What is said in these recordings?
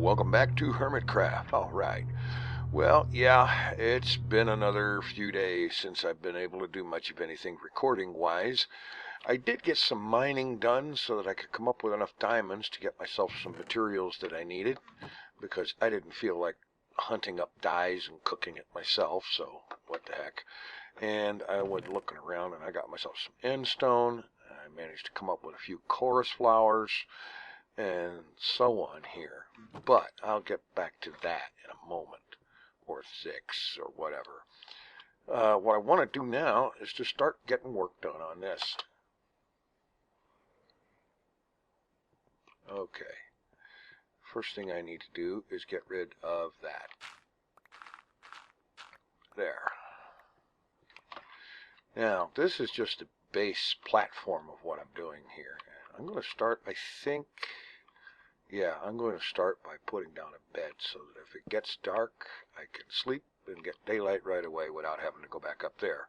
welcome back to Hermitcraft. Alright, well, yeah, it's been another few days since I've been able to do much of anything recording-wise. I did get some mining done so that I could come up with enough diamonds to get myself some materials that I needed, because I didn't feel like hunting up dyes and cooking it myself, so what the heck. And I went looking around and I got myself some end stone. I managed to come up with a few chorus flowers and so on here, but I'll get back to that in a moment, or 6 or whatever. What I want to do now is to start getting work done on this. Okay, first thing I need to do is get rid of that. There. Now, this is just the base platform of what I'm doing here. I'm going to start, I think, yeah, I'm going to start by putting down a bed so that if it gets dark, I can sleep and get daylight right away without having to go back up there.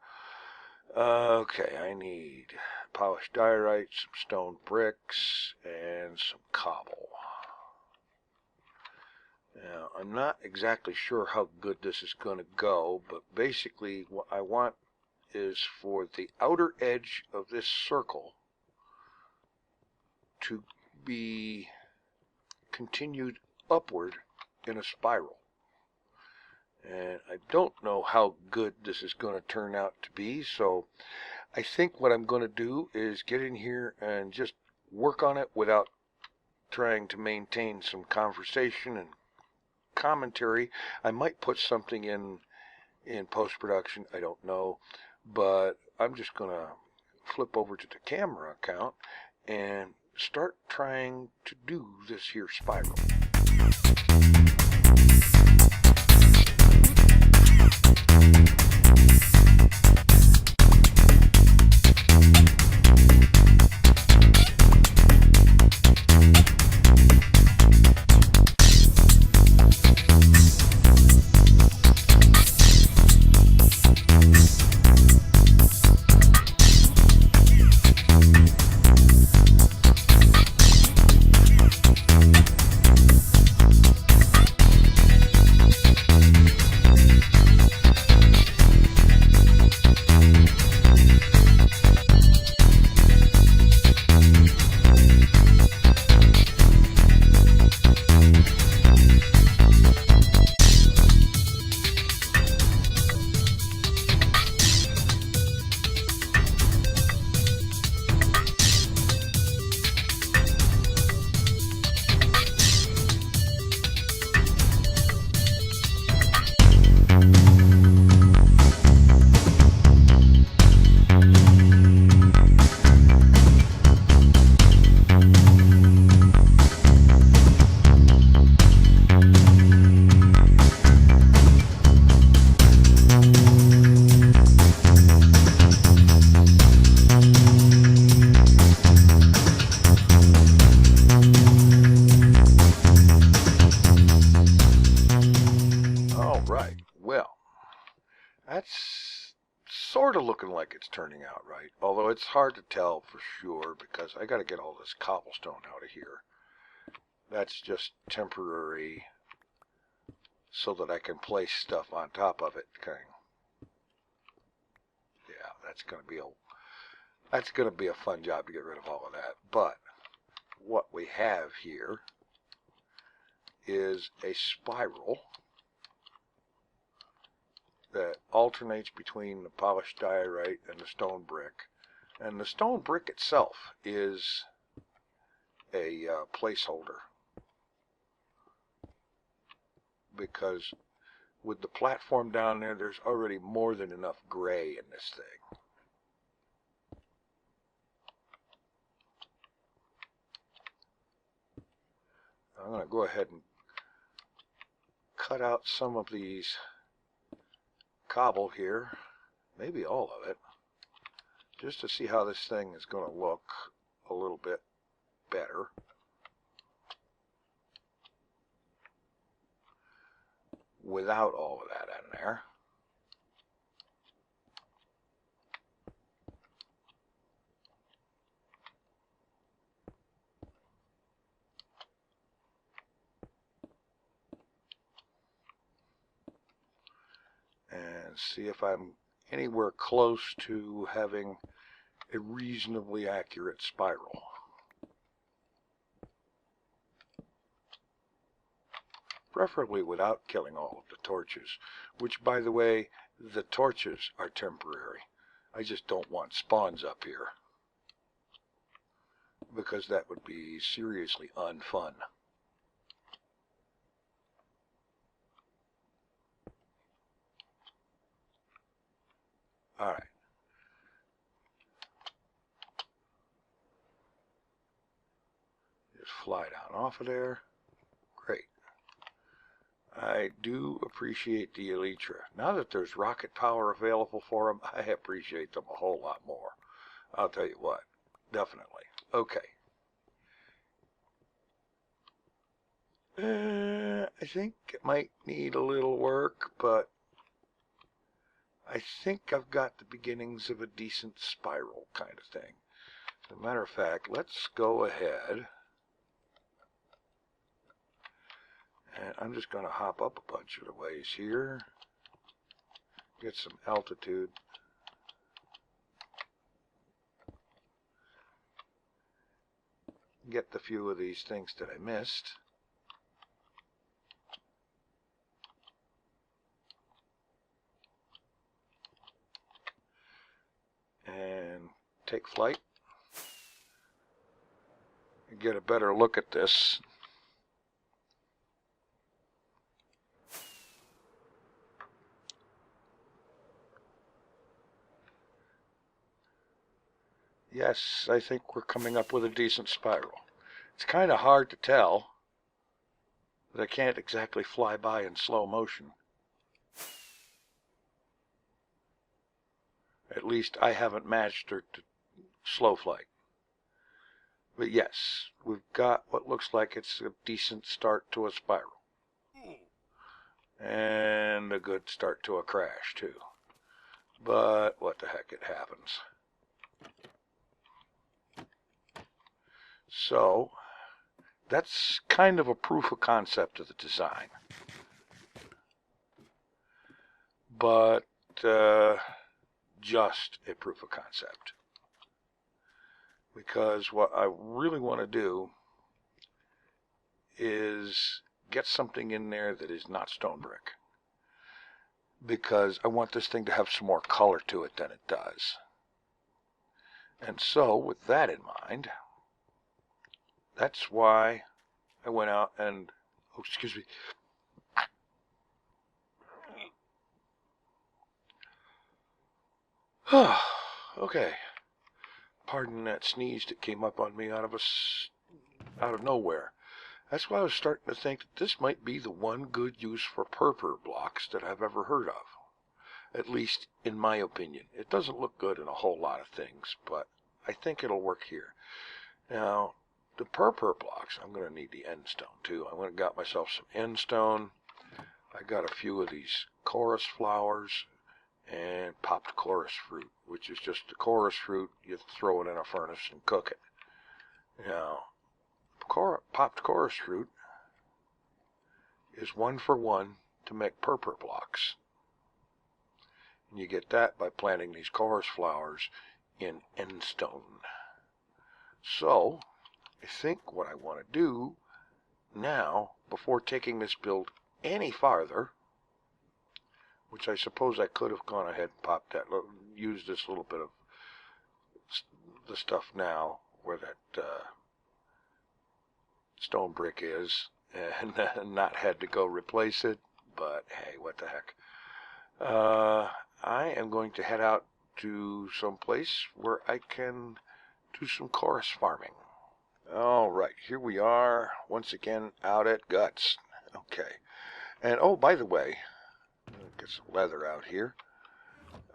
Okay, I need polished diorite, some stone bricks, and some cobble. Now, I'm not exactly sure how good this is going to go, but basically what I want is for the outer edge of this circle to be continued upward in a spiral. And I don't know how good this is going to turn out to be, so I think what I'm going to do is get in here and just work on it without trying to maintain some conversation and commentary. I might put something in post-production, I don't know, but I'm just going to flip over to the camera account and start trying to do this here spiral. That's sort of looking like it's turning out right, although it's hard to tell for sure because I got to get all this cobblestone out of here. That's just temporary so that I can place stuff on top of it. Okay. Yeah, that's going to be a fun job to get rid of all of that. But what we have here is a spiral that alternates between the polished diorite and the stone brick. And the stone brick itself is a placeholder, because with the platform down there, there's already more than enough gray in this thing. I'm going to go ahead and cut out some of these cobble here, maybe all of it, just to see how this thing is going to look a little bit better. Without all of that in there. and see if I'm anywhere close to having a reasonably accurate spiral. Preferably without killing all of the torches, which, by the way, the torches are temporary. I just don't want spawns up here, because that would be seriously unfun. Alright. Just fly down off of there. Great. I do appreciate the Elytra. Now that there's rocket power available for them, I appreciate them a whole lot more. I'll tell you what. Definitely. Okay. I think it might need a little work, but I think I've got the beginnings of a decent spiral kind of thing. As a matter of fact, let's go ahead. And I'm just going to hop up a bunch of the ways here. Get some altitude. Get the few of these things that I missed. And take flight. And get a better look at this. Yes, I think we're coming up with a decent spiral. It's kind of hard to tell, but I can't exactly fly by in slow motion. At least I haven't matched her to slow flight. But yes, we've got what looks like it's a decent start to a spiral. And a good start to a crash, too. But what the heck, it happens. So, that's kind of a proof of concept of the design. But just a proof of concept. Because what I really want to do is get something in there that is not stone brick. Because I want this thing to have some more color to it than it does. And so, with that in mind, that's why I went out and, oh, excuse me. Okay. Pardon that sneeze that came up on me out of nowhere. That's why I was starting to think that this might be the one good use for purpur blocks that I've ever heard of. At least in my opinion. It doesn't look good in a whole lot of things, but I think it'll work here. Now, the purpur blocks, I'm going to need the end stone too. I went and got myself some end stone. I got a few of these chorus flowers and popped chorus fruit, which is just the chorus fruit. You throw it in a furnace and cook it. Now, popped chorus fruit is 1-for-1 to make purpur blocks. And you get that by planting these chorus flowers in end stone. So, I think what I want to do now, before taking this build any farther, which I suppose I could have gone ahead and popped that, used this little bit of the stuff now where that stone brick is, and not had to go replace it, but hey, what the heck. I am going to head out to some place where I can do some chorus farming. Alright, here we are, once again, out at Guts. Okay. And, oh, by the way, get some leather out here.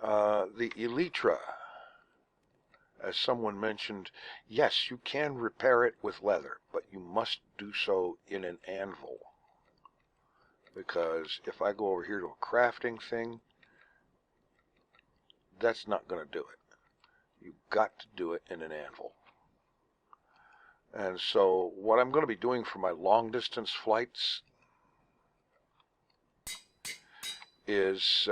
The Elytra, as someone mentioned, yes, you can repair it with leather, but you must do so in an anvil. Because if I go over here to a crafting thing, that's not going to do it. You've got to do it in an anvil. And so what I'm going to be doing for my long distance flights is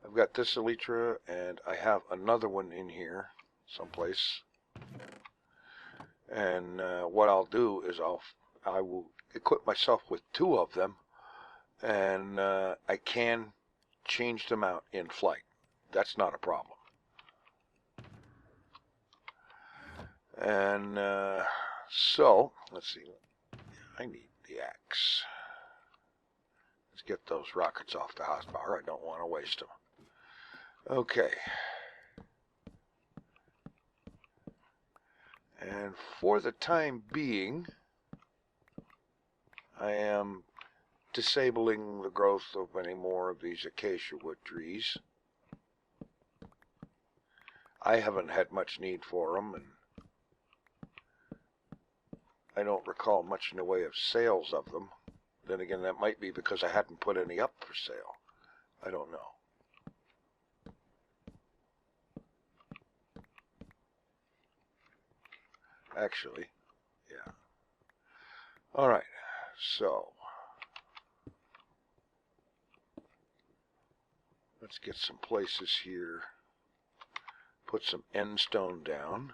I've got this Elytra, and I have another one in here someplace. And what I'll do is I will equip myself with two of them, and I can change them out in flight. That's not a problem. And so, let's see. I need the axe. Let's get those rockets off the hotbar. I don't want to waste them. Okay. And for the time being, I am disabling the growth of any more of these acacia wood trees. I haven't had much need for them, and I don't recall much in the way of sales of them. Then again, that might be because I hadn't put any up for sale. I don't know. Actually, yeah. All right, so let's get some places here. Put some end stone down.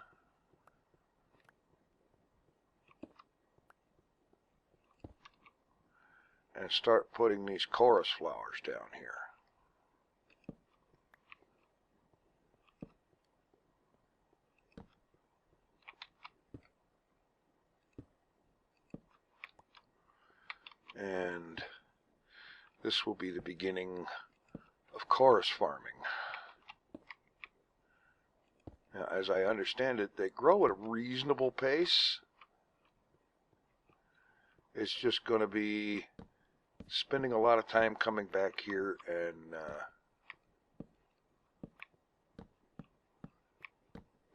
And start putting these chorus flowers down here. And this will be the beginning of chorus farming. Now, as I understand it, they grow at a reasonable pace. It's just going to be spending a lot of time coming back here and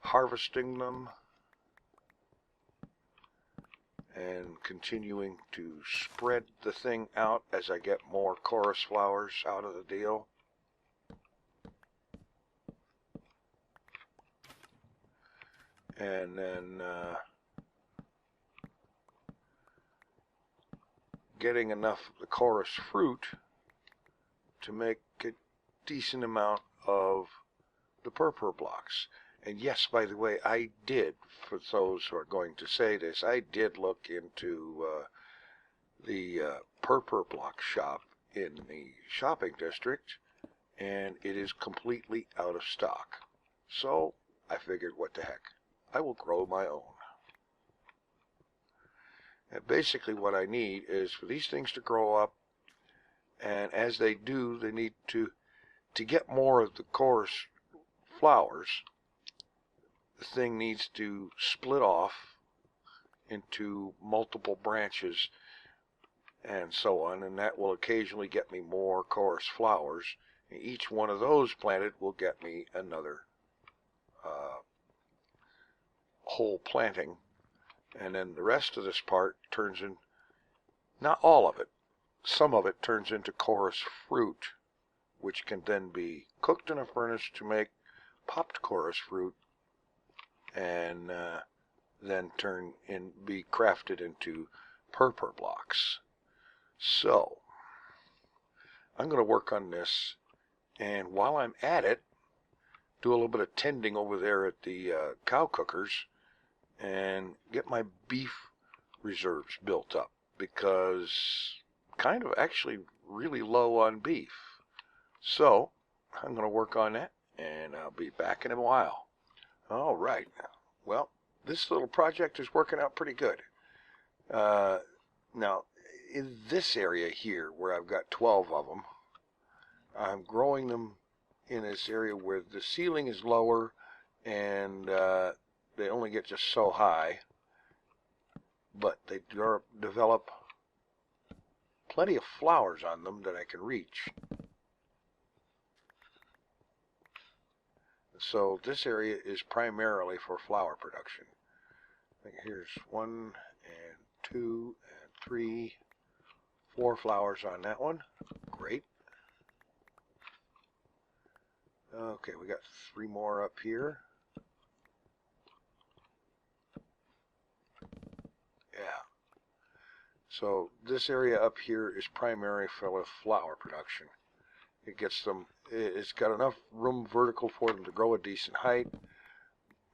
harvesting them and continuing to spread the thing out as I get more chorus flowers out of the deal. And then getting enough of the chorus fruit to make a decent amount of the purpur blocks. And yes, by the way, I did, for those who are going to say this, I did look into the purpur block shop in the shopping district, and it is completely out of stock. So I figured, what the heck, I will grow my own. And basically what I need is for these things to grow up, and as they do, they need to get more of the chorus flowers. The thing needs to split off into multiple branches and so on, and that will occasionally get me more chorus flowers. And each one of those planted will get me another whole planting, and then the rest of this part turns in, not all of it, some of it turns into chorus fruit, which can then be cooked in a furnace to make popped chorus fruit, and then be crafted into purpur blocks. So I'm going to work on this, and while I'm at it, do a little bit of tending over there at the cow cookers and get my beef reserves built up, because kind of actually really low on beef. So I'm going to work on that, and I'll be back in a while. All right. Well, this little project is working out pretty good. Now, in this area here, where I've got 12 of them, I'm growing them in this area where the ceiling is lower, and they only get just so high, but they develop plenty of flowers on them that I can reach. So this area is primarily for flower production. I think here's 1 and 2 and 3, 4 flowers on that one. Great. Okay, we got 3 more up here. Yeah. So this area up here is primarily for flower production. It gets them, it's got enough room vertical for them to grow a decent height,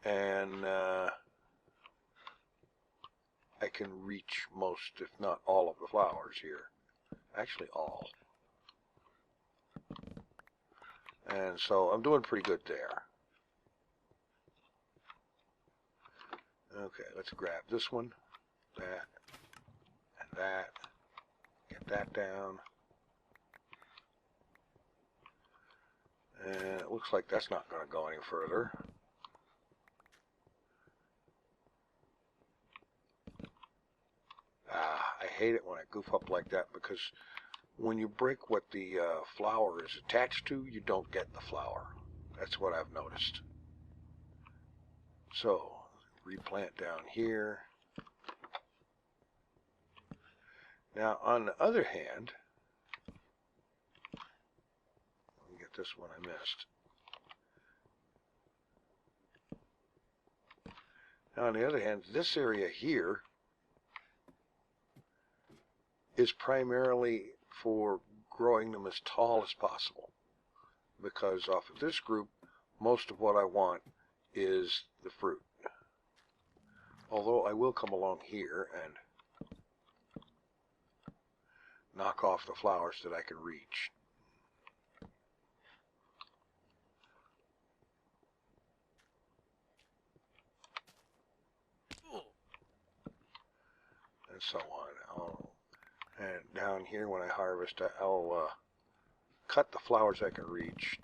and I can reach most, if not all, of the flowers here. Actually, all. And so I'm doing pretty good there. Okay, let's grab this one, that, and that. Get that down. And it looks like that's not going to go any further. I hate it when I goof up like that, because when you break what the flower is attached to, you don't get the flower. That's what I've noticed. So, replant down here. Now, on the other hand, let me get this one I missed. Now, on the other hand, this area here is primarily for growing them as tall as possible, because off of this group, most of what I want is the fruit. Although I will come along here and knock off the flowers that I can reach. And so on. And down here when I harvest, I'll cut the flowers I can reach.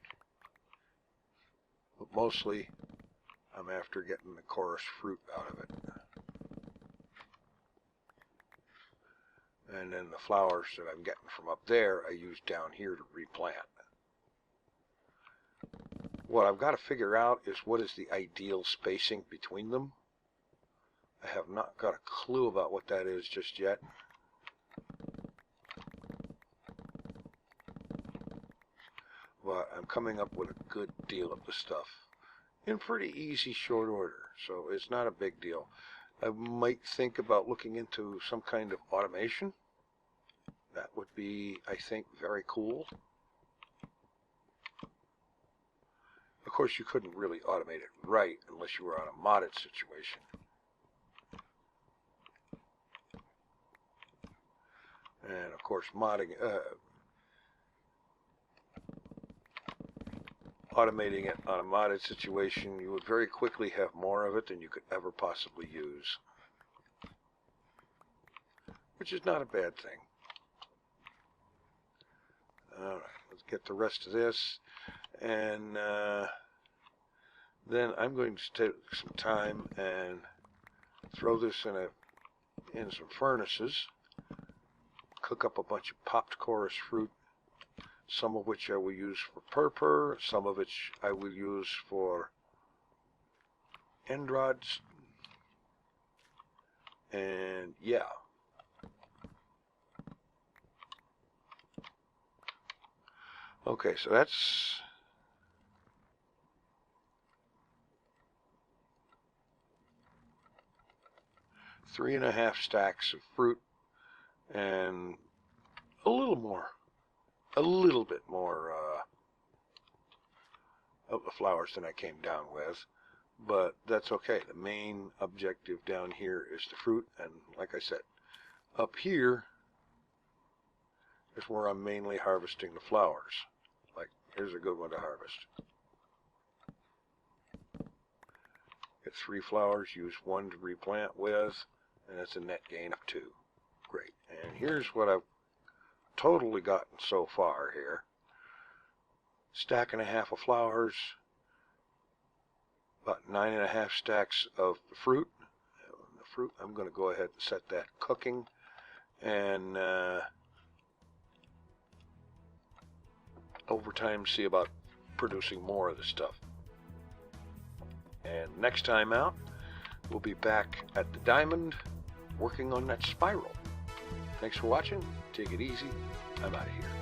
But mostly, I'm after getting the chorus fruit out of it. And then the flowers that I'm getting from up there, I use down here to replant. What I've got to figure out is what is the ideal spacing between them. I have not got a clue about what that is just yet. But I'm coming up with a good deal of the stuff in pretty easy short order, so it's not a big deal. I might think about looking into some kind of automation. That would be, I think, very cool. Of course, you couldn't really automate it right unless you were on a modded situation. And of course, automating it on a modded situation, you would very quickly have more of it than you could ever possibly use. Which is not a bad thing. Alright, let's get the rest of this. And then I'm going to take some time and throw this in some furnaces. Cook up a bunch of popped chorus fruit, some of which I will use for purpur, some of which I will use for end rods, and yeah. Okay, so that's three and a half stacks of fruit and a little bit more of the flowers than I came down with, but that's okay. The main objective down here is the fruit, and like I said, up here is where I'm mainly harvesting the flowers. Like, here's a good one to harvest. Get 3 flowers, use 1 to replant with, and that's a net gain of 2. Great. And here's what I've totally gotten so far here. Stack and a half of flowers, about 9.5 stacks of the fruit. The fruit, I'm going to go ahead and set that cooking, and over time see about producing more of the stuff. And next time out, we'll be back at the diamond working on that spiral. Thanks for watching. Take it easy. I'm out of here.